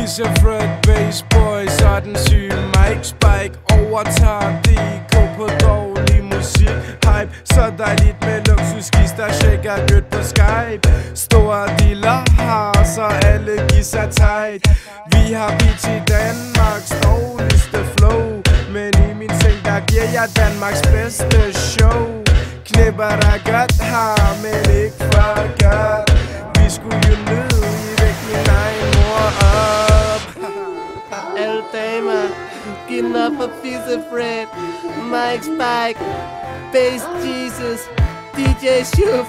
Fred Bass Boys og den syge Mike Spike overtager DK på dårlig musik hype. Så dejligt med luksusgis, der shaker godt på Skype. Store dealer har, så alle giver sig tight. Vi har beat i Danmarks dårligste flow, men i min seng der giver jeg Danmarks bedste show. Knipper der godt her, men ikke for godt. Vi skulle jo nyde i væk min egen mor op. Alle damer, giv den op for Fisse Fred, Mike Spike, Bass Jesus, DJ Shuf.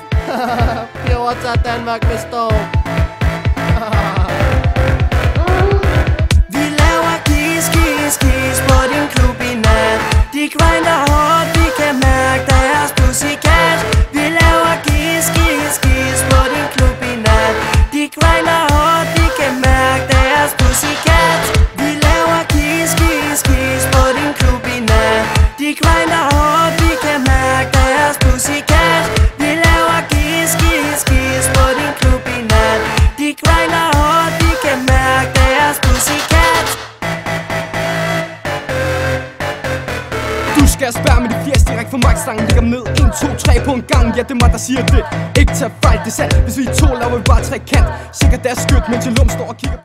Vi overtager Danmark med storm. Vi laver gis på din klub i nat. De grinder hårdt, vi kan mærke deres pussycat. Vi laver gis på din klub i nat. De grinder hårdt, vi kan mærke deres pussycat. Vi laver gis på din klub i nat. De grinder hårdt, vi kan mærke deres pussycat. Vi laver gis på din klub i nat. De grinder hårdt, vi kan mærke deres pussycat. Du skal spærre med de 80 direkte for magtstangen. Ligger ned 1, 2, 3 på en gang. Ja, det er mig der siger det. Ikke tag fejl, det er sandt. Hvis vi to laver vi bare trekant. Sikkert det er skødt, mens jeg lum står og kigger.